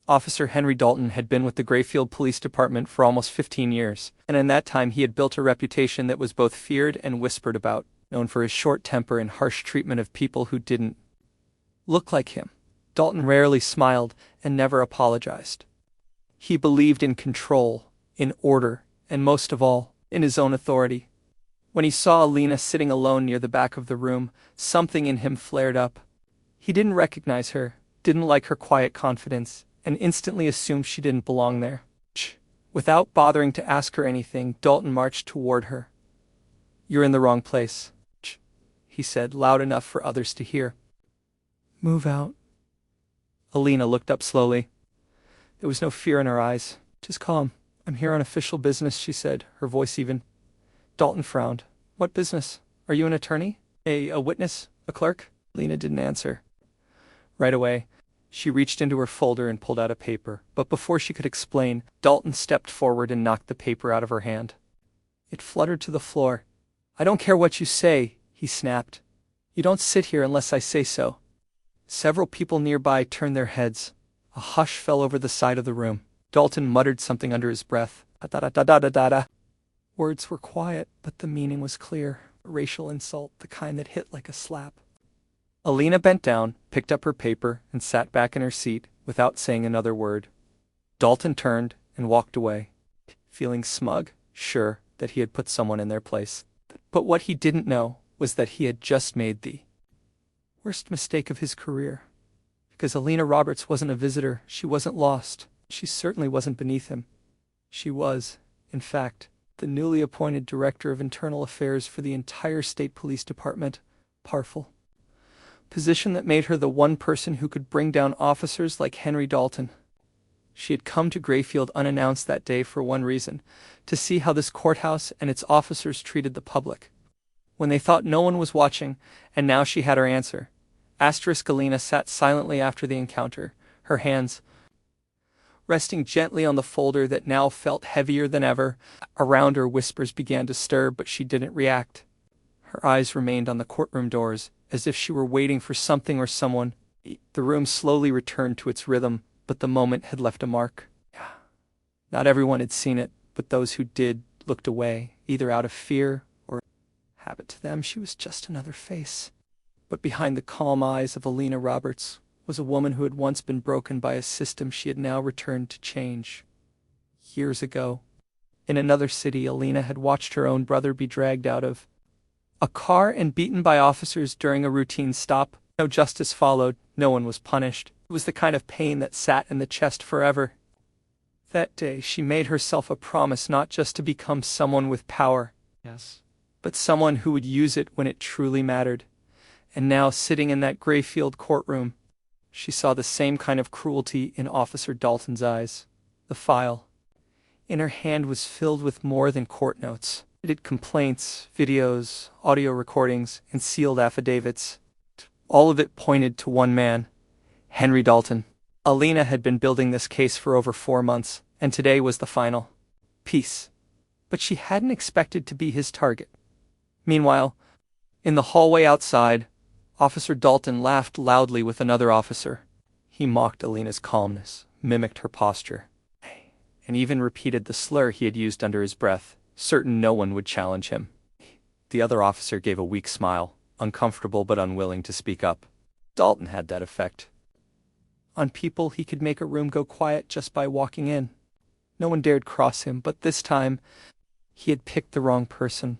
Officer Henry Dalton had been with the Grayfield Police Department for almost 15 years, and in that time he had built a reputation that was both feared and whispered about, known for his short temper and harsh treatment of people who didn't look like him. Dalton rarely smiled and never apologized. He believed in control, in order, and most of all, in his own authority. When he saw Alina sitting alone near the back of the room, something in him flared up. He didn't recognize her, didn't like her quiet confidence, and instantly assumed she didn't belong there. Without bothering to ask her anything, Dalton marched toward her. "You're in the wrong place," he said, loud enough for others to hear. "Move out." Alina looked up slowly. There was no fear in her eyes, just calm. "I'm here on official business," she said, her voice even. Dalton frowned. "What business? Are you an attorney? A witness? A clerk?" Alina didn't answer. Right away, she reached into her folder and pulled out a paper, but before she could explain, Dalton stepped forward and knocked the paper out of her hand. It fluttered to the floor. "I don't care what you say," he snapped. "You don't sit here unless I say so." Several people nearby turned their heads. A hush fell over the side of the room. Dalton muttered something under his breath. Da-da-da-da-da-da-da. Words were quiet, but the meaning was clear. A racial insult, the kind that hit like a slap. Alina bent down, picked up her paper, and sat back in her seat without saying another word. Dalton turned and walked away, feeling smug, sure that he had put someone in their place. But what he didn't know was that he had just made the worst mistake of his career. Because Alina Roberts wasn't a visitor, she wasn't lost. She certainly wasn't beneath him. She was, in fact, the newly appointed Director of Internal Affairs for the entire State Police Department, Parful. Position that made her the one person who could bring down officers like Henry Dalton. She had come to Grayfield unannounced that day for one reason, to see how this courthouse and its officers treated the public. When they thought no one was watching, and now she had her answer. Alina sat silently after the encounter, her hands resting gently on the folder that now felt heavier than ever. Around her, whispers began to stir, but she didn't react. Her eyes remained on the courtroom doors, as if she were waiting for something or someone. The room slowly returned to its rhythm, but the moment had left a mark. Not everyone had seen it, but those who did looked away, either out of fear or habit. To them, she was just another face. But behind the calm eyes of Alina Roberts was a woman who had once been broken by a system she had now returned to change. Years ago, in another city, Alina had watched her own brother be dragged out of a car and beaten by officers during a routine stop. No justice followed, no one was punished. It was the kind of pain that sat in the chest forever. That day, she made herself a promise not just to become someone with power, yes, but someone who would use it when it truly mattered. And now, sitting in that Grayfield courtroom, she saw the same kind of cruelty in Officer Dalton's eyes. The file in her hand was filled with more than court notes. It had complaints, videos, audio recordings, and sealed affidavits. All of it pointed to one man, Henry Dalton. Alina had been building this case for over 4 months, and today was the final piece. But she hadn't expected to be his target. Meanwhile, in the hallway outside, Officer Dalton laughed loudly with another officer. He mocked Alina's calmness, mimicked her posture, and even repeated the slur he had used under his breath, certain no one would challenge him. The other officer gave a weak smile, uncomfortable but unwilling to speak up. Dalton had that effect. On people, he could make a room go quiet just by walking in. No one dared cross him, but this time, he had picked the wrong person.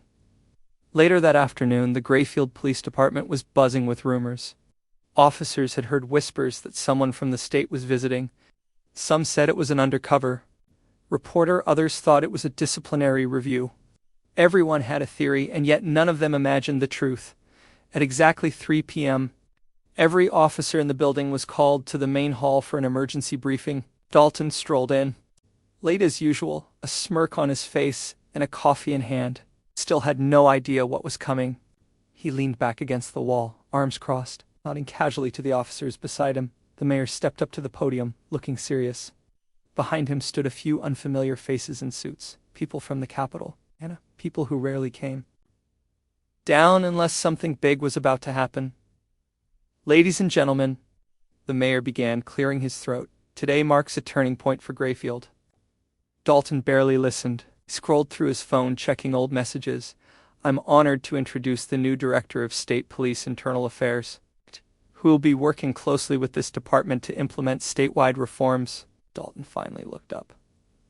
Later that afternoon, the Grayfield Police Department was buzzing with rumors. Officers had heard whispers that someone from the state was visiting. Some said it was an undercover reporter, others thought it was a disciplinary review. Everyone had a theory, and yet none of them imagined the truth. At exactly 3 p.m., every officer in the building was called to the main hall for an emergency briefing. Dalton strolled in. Late as usual, a smirk on his face and a coffee in hand. Still had no idea what was coming. He leaned back against the wall, arms crossed, nodding casually to the officers beside him. The mayor stepped up to the podium, looking serious. Behind him stood a few unfamiliar faces in suits, people from the Capitol, and people who rarely came down unless something big was about to happen. "Ladies and gentlemen," the mayor began, clearing his throat. Today marks a turning point for Grayfield. Dalton barely listened. He scrolled through his phone, checking old messages. I'm honored to introduce the new Director of State Police Internal Affairs, who will be working closely with this department to implement statewide reforms. Dalton finally looked up.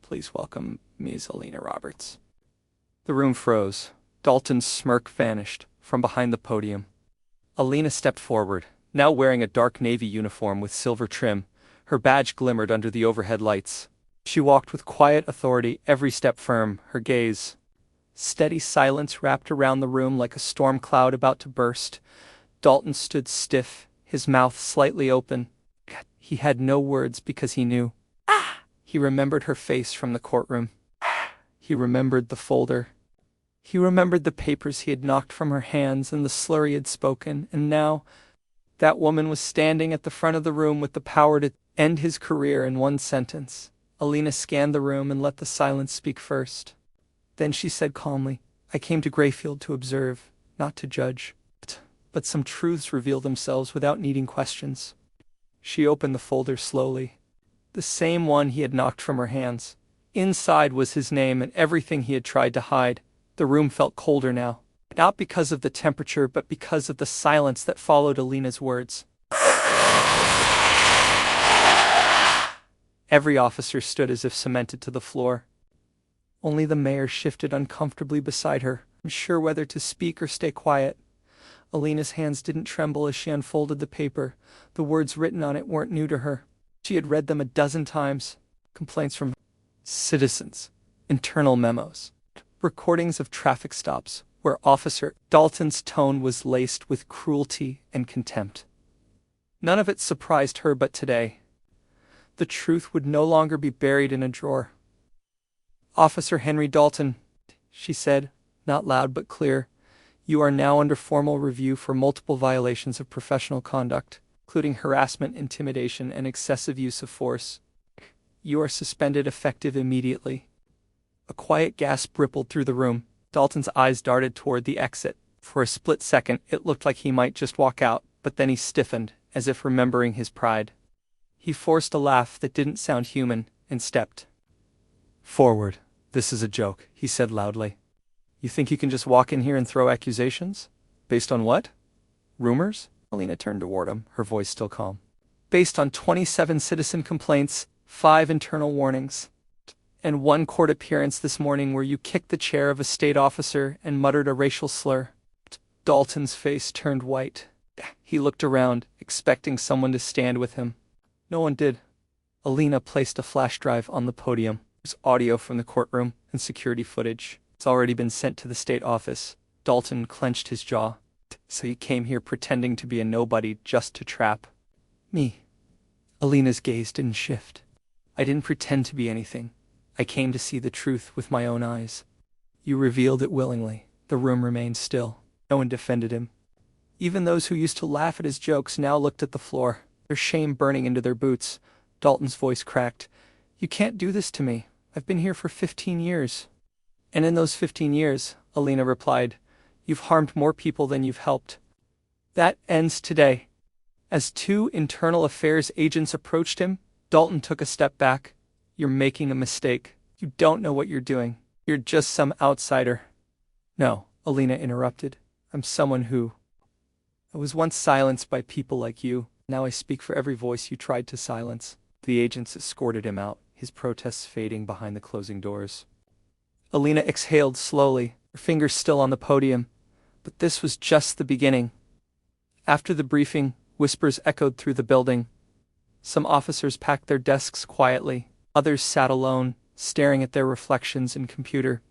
Please welcome Ms. Alina Roberts. The room froze. Dalton's smirk vanished from behind the podium. Alina stepped forward, now wearing a dark navy uniform with silver trim. Her badge glimmered under the overhead lights. She walked with quiet authority, every step firm, her gaze. Steady silence wrapped around the room like a storm cloud about to burst. Dalton stood stiff, his mouth slightly open. He had no words because he knew. He remembered her face from the courtroom. He remembered the folder. He remembered the papers he had knocked from her hands and the slur he had spoken, and now that woman was standing at the front of the room with the power to end his career in one sentence. Alina scanned the room and let the silence speak first. Then she said calmly, I came to Grayfield to observe, not to judge. But some truths reveal themselves without needing questions. She opened the folder slowly. The same one he had knocked from her hands. Inside was his name and everything he had tried to hide. The room felt colder now, not because of the temperature, but because of the silence that followed Alina's words. Every officer stood as if cemented to the floor. Only the mayor shifted uncomfortably beside her, unsure whether to speak or stay quiet. Alina's hands didn't tremble as she unfolded the paper. The words written on it weren't new to her. She had read them a dozen times. Complaints from citizens, internal memos, recordings of traffic stops where Officer Dalton's tone was laced with cruelty and contempt. None of it surprised her, but today, the truth would no longer be buried in a drawer. Officer Henry Dalton, she said, not loud but clear, you are now under formal review for multiple violations of professional conduct, including harassment, intimidation, and excessive use of force. You are suspended effective immediately. A quiet gasp rippled through the room. Dalton's eyes darted toward the exit. For a split second, it looked like he might just walk out, but then he stiffened, as if remembering his pride. He forced a laugh that didn't sound human, and stepped forward. This is a joke, he said loudly. You think you can just walk in here and throw accusations? Based on what? Rumors? Alina turned toward him, her voice still calm. Based on 27 citizen complaints, 5 internal warnings, and 1 court appearance this morning where you kicked the chair of a state officer and muttered a racial slur. Dalton's face turned white. He looked around, expecting someone to stand with him. No one did. Alina placed a flash drive on the podium. There's audio from the courtroom and security footage. It's already been sent to the state office. Dalton clenched his jaw. So you came here pretending to be a nobody just to trap me. Alina's gaze didn't shift. I didn't pretend to be anything. I came to see the truth with my own eyes. You revealed it willingly. The room remained still. No one defended him. Even those who used to laugh at his jokes now looked at the floor, their shame burning into their boots. Dalton's voice cracked. You can't do this to me. I've been here for 15 years. And in those 15 years, Alina replied, you've harmed more people than you've helped. That ends today. As 2 internal affairs agents approached him, Dalton took a step back. You're making a mistake. You don't know what you're doing. You're just some outsider. No, Alina interrupted. I'm someone who... I was once silenced by people like you. Now I speak for every voice you tried to silence. The agents escorted him out, his protests fading behind the closing doors. Alina exhaled slowly, her fingers still on the podium. But this was just the beginning. After the briefing, whispers echoed through the building. Some officers packed their desks quietly. Others sat alone, staring at their reflections in computer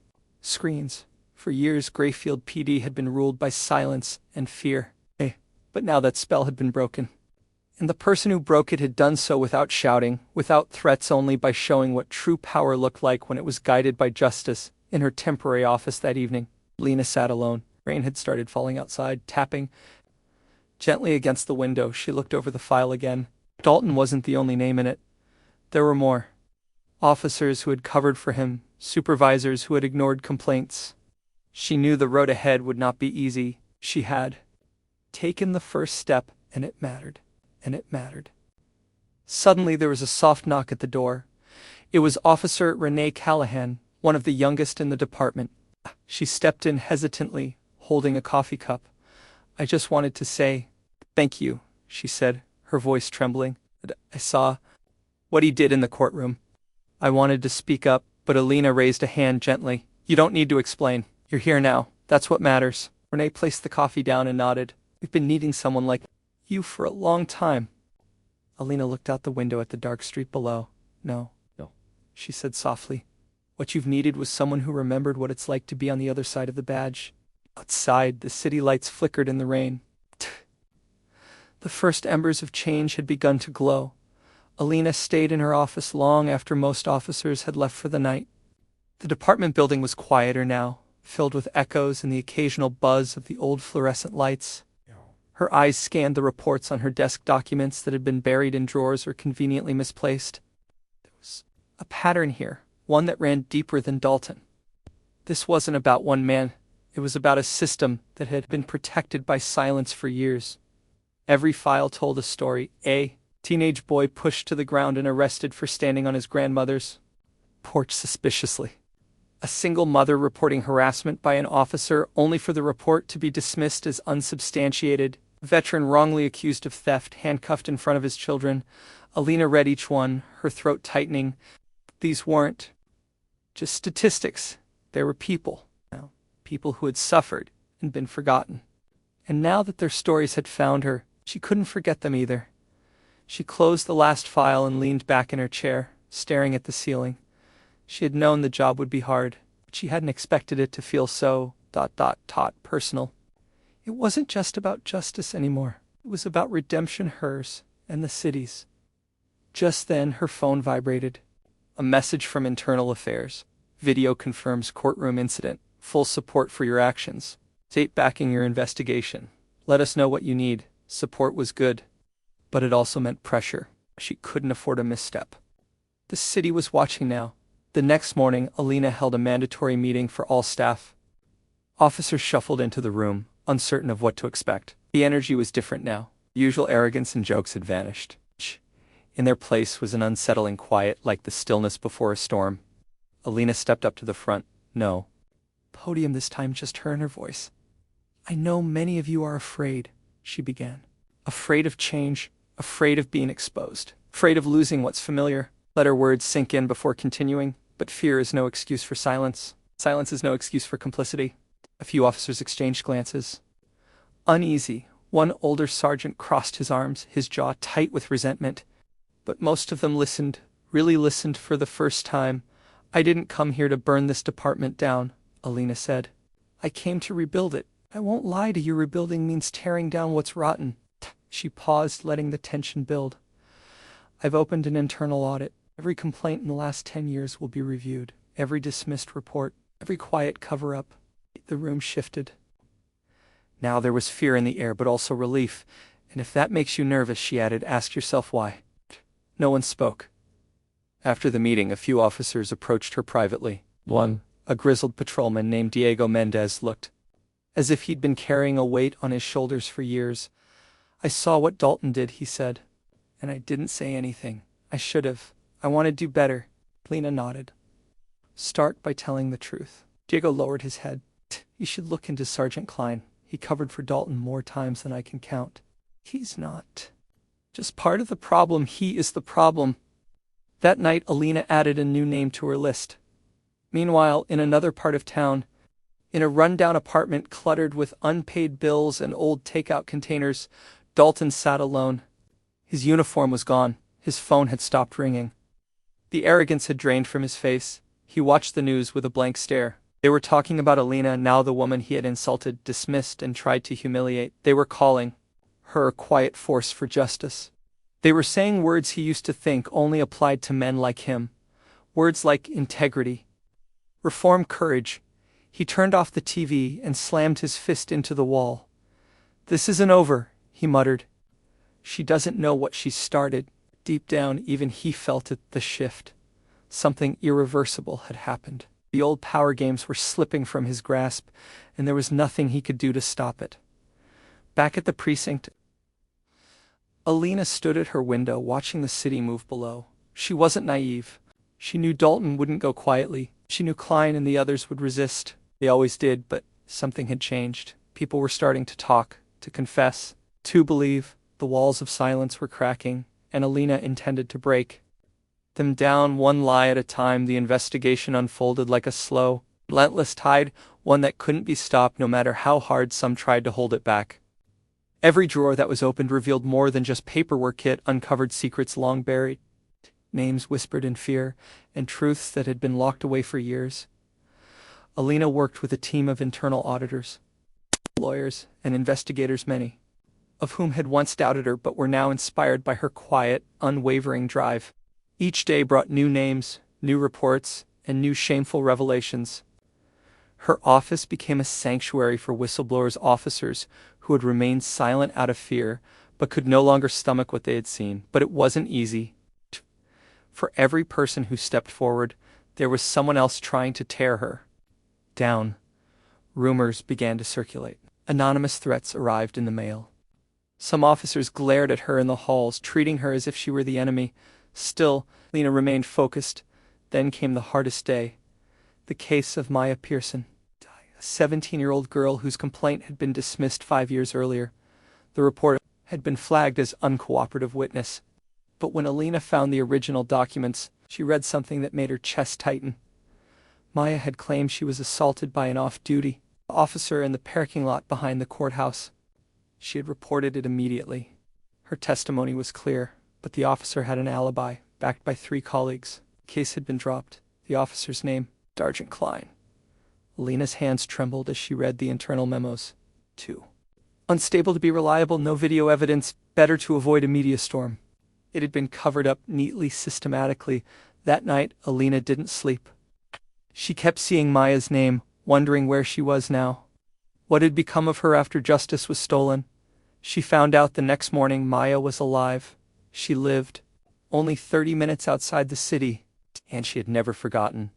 screens. For years, Grayfield PD had been ruled by silence and fear. But now that spell had been broken. And the person who broke it had done so without shouting, without threats, only by showing what true power looked like when it was guided by justice. In her temporary office that evening, Lena sat alone. Rain had started falling outside, tapping gently against the window. She looked over the file again. Dalton wasn't the only name in it. There were more. Officers who had covered for him, supervisors who had ignored complaints. She knew the road ahead would not be easy. She had taken the first step, and it mattered. And it mattered. Suddenly there was a soft knock at the door. It was Officer Renee Callahan, one of the youngest in the department. She stepped in hesitantly, holding a coffee cup. "I just wanted to say thank you," she said, her voice trembling. "I saw what he did in the courtroom." I wanted to speak up, but Alina raised a hand gently. "You don't need to explain. You're here now. That's what matters." Renee placed the coffee down and nodded. "We've been needing someone like you for a long time." Alina looked out the window at the dark street below. No, she said softly. "What you've needed was someone who remembered what it's like to be on the other side of the badge." Outside, the city lights flickered in the rain. The first embers of change had begun to glow. Alina stayed in her office long after most officers had left for the night. The department building was quieter now, filled with echoes and the occasional buzz of the old fluorescent lights. Her eyes scanned the reports on her desk, documents that had been buried in drawers or conveniently misplaced. There was a pattern here, one that ran deeper than Dalton. This wasn't about one man. It was about a system that had been protected by silence for years. Every file told a story. A teenage boy pushed to the ground and arrested for standing on his grandmother's porch suspiciously. A single mother reporting harassment by an officer only for the report to be dismissed as unsubstantiated. A veteran wrongly accused of theft, handcuffed in front of his children. Alina read each one, her throat tightening. These weren't just statistics. They were people. People who had suffered and been forgotten. And now that their stories had found her, she couldn't forget them either. She closed the last file and leaned back in her chair, staring at the ceiling. She had known the job would be hard, but she hadn't expected it to feel so personal. It wasn't just about justice anymore. It was about redemption, hers and the city's. Just then her phone vibrated. A message from Internal Affairs. "Video confirms courtroom incident. Full support for your actions. State backing your investigation. Let us know what you need." Support was good, but it also meant pressure. She couldn't afford a misstep. The city was watching now. The next morning, Alina held a mandatory meeting for all staff. Officers shuffled into the room, uncertain of what to expect. The energy was different now. The usual arrogance and jokes had vanished. In their place was an unsettling quiet, like the stillness before a storm. Alina stepped up to the front. "No." Podium this time, just her and her voice. "I know many of you are afraid," she began. "Afraid of change, afraid of being exposed, afraid of losing what's familiar." Let her words sink in before continuing. "But fear is no excuse for silence. Silence is no excuse for complicity." A few officers exchanged glances. Uneasy, one older sergeant crossed his arms, his jaw tight with resentment. But most of them listened, really listened for the first time. "I didn't come here to burn this department down," Alina said. "I came to rebuild it. I won't lie to you, rebuilding means tearing down what's rotten." She paused, letting the tension build. "I've opened an internal audit. Every complaint in the last 10 years will be reviewed. Every dismissed report, every quiet cover-up." The room shifted. Now there was fear in the air, but also relief. "And if that makes you nervous," she added, "ask yourself why." No one spoke. After the meeting, a few officers approached her privately. One, a grizzled patrolman named Diego Mendez, looked as if he'd been carrying a weight on his shoulders for years. "I saw what Dalton did," he said, "and I didn't say anything. I should have. I want to do better." Lena nodded. "Start by telling the truth." Diego lowered his head. "You should look into Sergeant Klein. He covered for Dalton more times than I can count. He's not just part of the problem, he is the problem." That night, Alina added a new name to her list. Meanwhile, in another part of town, in a rundown apartment cluttered with unpaid bills and old takeout containers, Dalton sat alone. His uniform was gone. His phone had stopped ringing. The arrogance had drained from his face. He watched the news with a blank stare. They were talking about Alina, now the woman he had insulted, dismissed, and tried to humiliate. They were calling her a quiet force for justice. They were saying words he used to think only applied to men like him. Words like integrity, reform, courage. He turned off the TV and slammed his fist into the wall. "This isn't over," he muttered. "She doesn't know what she's started." Deep down, even he felt it, the shift. Something irreversible had happened. The old power games were slipping from his grasp, and there was nothing he could do to stop it. Back at the precinct, Alina stood at her window watching the city move below. She wasn't naive. She knew Dalton wouldn't go quietly. She knew Klein and the others would resist. They always did, but something had changed. People were starting to talk, to confess, to believe. The walls of silence were cracking, and Alina intended to break them down one lie at a time. The investigation unfolded like a slow, relentless tide, one that couldn't be stopped no matter how hard some tried to hold it back. Every drawer that was opened revealed more than just paperwork. It uncovered secrets long buried, names whispered in fear, and truths that had been locked away for years. Alina worked with a team of internal auditors, lawyers, and investigators, many of whom had once doubted her but were now inspired by her quiet, unwavering drive. Each day brought new names, new reports, and new shameful revelations. Her office became a sanctuary for whistleblowers, officers who had remained silent out of fear but could no longer stomach what they had seen. But it wasn't easy. For every person who stepped forward, there was someone else trying to tear her down. Rumors began to circulate. Anonymous threats arrived in the mail. Some officers glared at her in the halls, treating her as if she were the enemy. Still, Lena remained focused. Then came the hardest day. The case of Maya Pearson, a 17-year-old girl whose complaint had been dismissed 5 years earlier. The reporter had been flagged as uncooperative witness. But when Alina found the original documents, she read something that made her chest tighten. Maya had claimed she was assaulted by an off-duty officer in the parking lot behind the courthouse. She had reported it immediately. Her testimony was clear, but the officer had an alibi, backed by 3 colleagues. The case had been dropped. The officer's name, Sergeant Klein. Alina's hands trembled as she read the internal memos. 2. Unstable to be reliable, no video evidence, better to avoid a media storm. It had been covered up neatly, systematically. That night, Alina didn't sleep. She kept seeing Maya's name, wondering where she was now. What had become of her after justice was stolen? She found out the next morning Maya was alive. She lived, only 30 minutes outside the city, and she had never forgotten.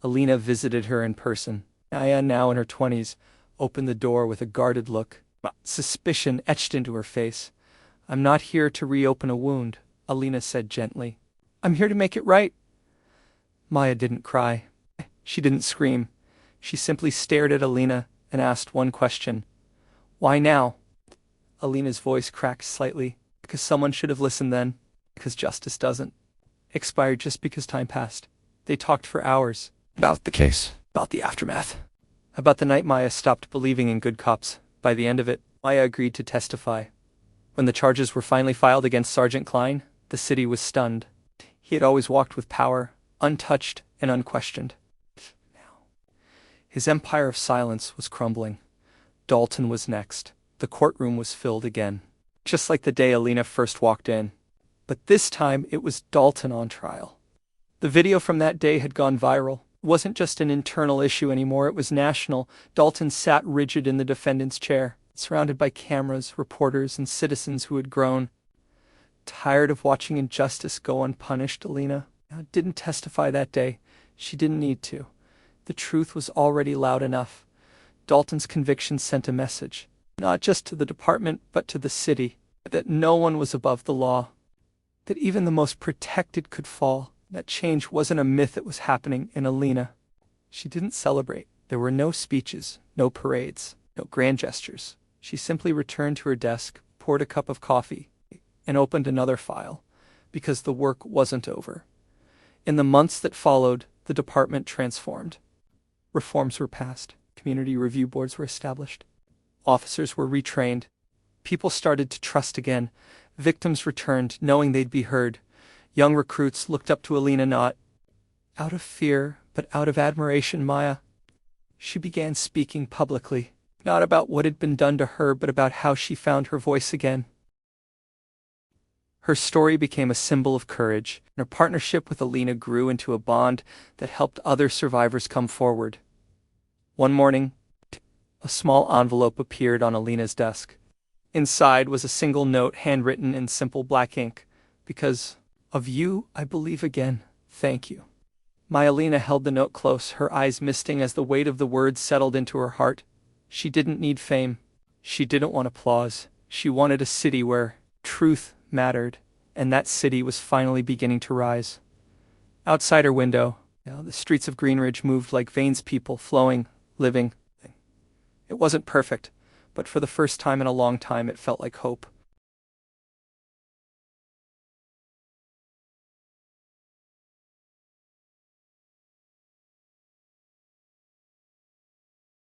Alina visited her in person. Maya, now in her 20s, opened the door with a guarded look, suspicion etched into her face. "I'm not here to reopen a wound," Alina said gently. "I'm here to make it right." Maya didn't cry. She didn't scream. She simply stared at Alina and asked one question. "Why now?" Alina's voice cracked slightly. "Because someone should have listened then. Because justice doesn't expire just because time passed." They talked for hours. About the case. About the aftermath. About the night Maya stopped believing in good cops. By the end of it, Maya agreed to testify. When the charges were finally filed against Sergeant Klein, the city was stunned. He had always walked with power, untouched and unquestioned. His empire of silence was crumbling. Dalton was next. The courtroom was filled again, just like the day Alina first walked in. But this time it was Dalton on trial. The video from that day had gone viral. It wasn't just an internal issue anymore, it was national. Dalton sat rigid in the defendant's chair, surrounded by cameras, reporters, and citizens who had grown tired of watching injustice go unpunished. Alina didn't testify that day. She didn't need to. The truth was already loud enough. Dalton's conviction sent a message, not just to the department, but to the city, that no one was above the law, that even the most protected could fall. That change wasn't a myth, it was happening in Alina. She didn't celebrate. There were no speeches, no parades, no grand gestures. She simply returned to her desk, poured a cup of coffee, and opened another file, because the work wasn't over. In the months that followed, the department transformed. Reforms were passed. Community review boards were established. Officers were retrained. People started to trust again. Victims returned, knowing they'd be heard. Young recruits looked up to Alina not out of fear, but out of admiration. Maya. She began speaking publicly, not about what had been done to her, but about how she found her voice again. Her story became a symbol of courage, and her partnership with Alina grew into a bond that helped other survivors come forward. One morning, a small envelope appeared on Alina's desk. Inside was a single note handwritten in simple black ink. "Because of you, I believe again. Thank you." Alina held the note close, her eyes misting as the weight of the words settled into her heart. She didn't need fame. She didn't want applause. She wanted a city where truth mattered, and that city was finally beginning to rise. Outside her window, the streets of Greenridge moved like veins, people flowing, living. It wasn't perfect, but for the first time in a long time it felt like hope.